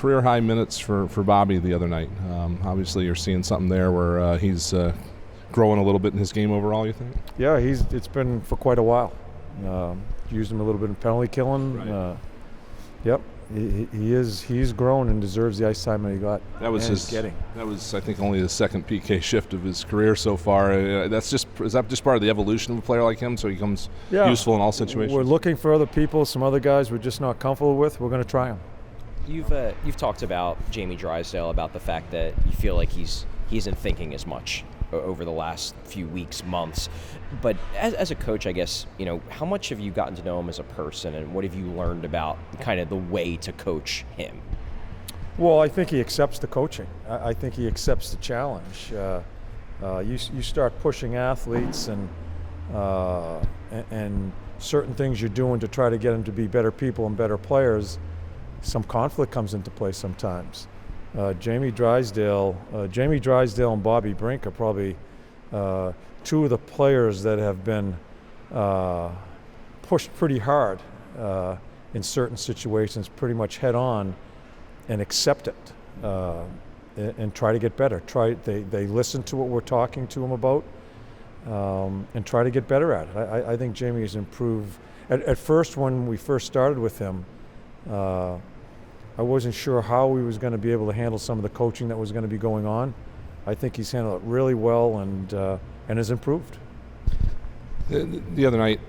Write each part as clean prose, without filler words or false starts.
career high minutes for Bobby the other night. Obviously, you're seeing something there where he's growing a little bit in his game overall, you think? Yeah, it's been for quite a while. Used him a little bit in penalty killing. Right. Yep, he's grown and deserves the ice time that he got. That was getting. That was, I think, only the second PK shift of his career so far. Is that just part of the evolution of a player like him, so he becomes useful in all situations? We're looking for other people, some other guys we're just not comfortable with. We're going to try them. You've talked about Jamie Drysdale, about the fact that you feel like he isn't thinking as much over the last few weeks, months. But as a coach, I guess, how much have you gotten to know him as a person, and what have you learned about kind of the way to coach him? Well, I think he accepts the coaching. I think he accepts the challenge. You start pushing athletes and certain things you're doing to try to get them to be better people and better players, some conflict comes into play sometimes. Jamie Drysdale and Bobby Brink are probably two of the players that have been pushed pretty hard in certain situations, pretty much head on, and accept it and try to get better. They listen to what we're talking to them about and try to get better at it. I think Jamie has improved. At first, when we first started with him, I wasn't sure how he was going to be able to handle some of the coaching that was going to be going on. I think he's handled it really well and has improved. The other night,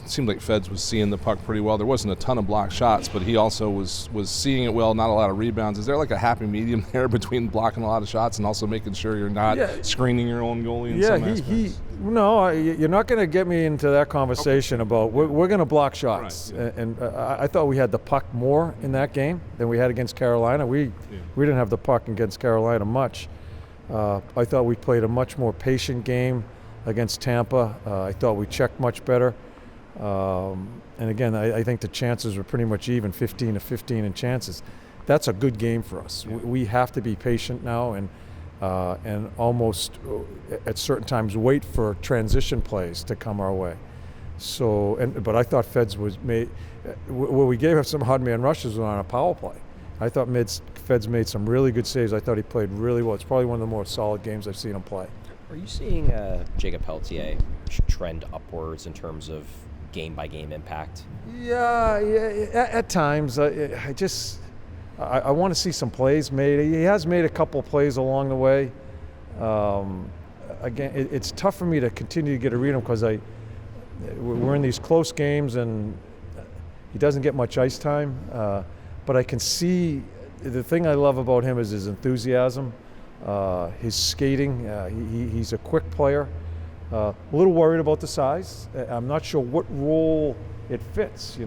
it seemed like Feds was seeing the puck pretty well. There wasn't a ton of blocked shots, but he also was seeing it well, not a lot of rebounds. Is there like a happy medium there between blocking a lot of shots and also making sure you're not screening your own goalie in some aspects? No, you're not going to get me into that conversation about we're going to block shots. Right, yeah. And I thought we had the puck more in that game than we had against Carolina. We didn't have the puck against Carolina much. I thought we played a much more patient game against Tampa. I thought we checked much better. And again, I think the chances were pretty much even, 15-15 in chances. That's a good game for us. Yeah. We have to be patient now and almost at certain times wait for transition plays to come our way. But I thought Feds where we gave up some hard man rushes on a power play. I thought Feds made some really good saves. I thought he played really well. It's probably one of the more solid games I've seen him play. Are you seeing Jacob Peltier trend upwards in terms of game-by-game impact? Yeah, at times. I want to see some plays made. He has made a couple plays along the way. Again, it's tough for me to continue to get a read on him because we're in these close games and he doesn't get much ice time. But I can see the thing I love about him is his enthusiasm, his skating. He's a quick player. A little worried about the size. I'm not sure what role it fits.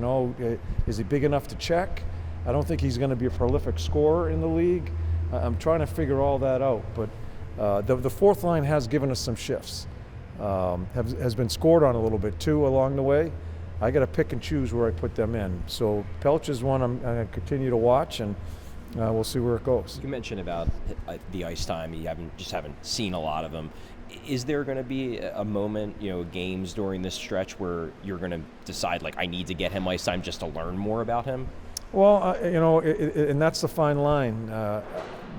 Is he big enough to check? I don't think he's going to be a prolific scorer in the league. I'm trying to figure all that out. But the fourth line has given us some shifts. Has been scored on a little bit too along the way. I got to pick and choose where I put them in. So Pelcher's one I'm going to continue to watch, and we'll see where it goes. You mentioned about the ice time. You haven't seen a lot of him. Is there going to be a moment, games during this stretch where you're going to decide, like, I need to get him ice time just to learn more about him? Well, and that's the fine line.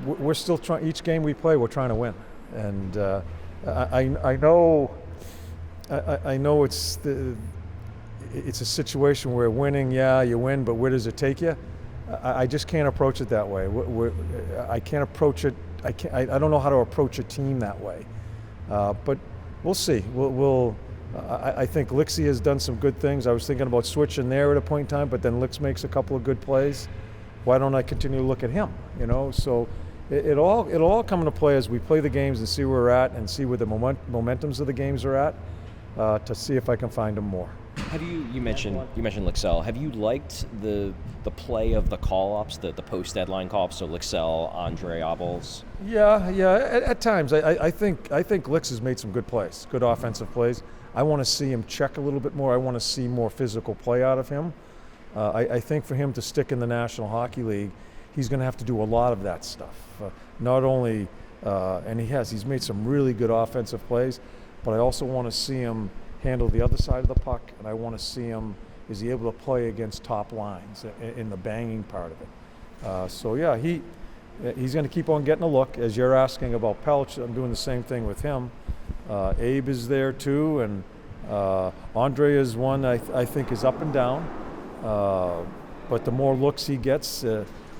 We're still trying. Each game we play, we're trying to win, and I know it's a situation where winning, you win, but where does it take you? I just can't approach it that way. I can't approach it. I don't know how to approach a team that way. But we'll see. I think Lixie has done some good things. I was thinking about switching there at a point in time, but then Lix makes a couple of good plays. Why don't I continue to look at him? So it all come into play as we play the games and see where we're at and see where the momentums of the games are at to see if I can find them more. Have you mentioned Lixell? Have you liked the play of the call-ups, the post-deadline call-ups? So Lixell, Andre Abels. Yeah. At times, I think Lix has made some good plays, good offensive plays. I want to see him check a little bit more. I want to see more physical play out of him. I think for him to stick in the National Hockey League, he's going to have to do a lot of that stuff. Not only, and he's made some really good offensive plays, but I also want to see him handle the other side of the puck, and I want to see him, is he able to play against top lines in the banging part of it? So yeah, he's going to keep on getting a look. As you're asking about Pelch, I'm doing the same thing with him. Abe is there too, and Andre is one I think is up and down. But the more looks he gets,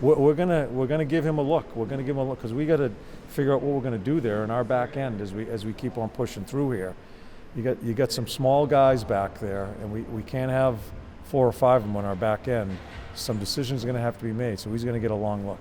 we're gonna give him a look. We're gonna give him a look because we got to figure out what we're going to do there in our back end as we keep on pushing through here. You got some small guys back there, and we can't have 4 or 5 of them on our back end. Some decisions are going to have to be made, so he's going to get a long look.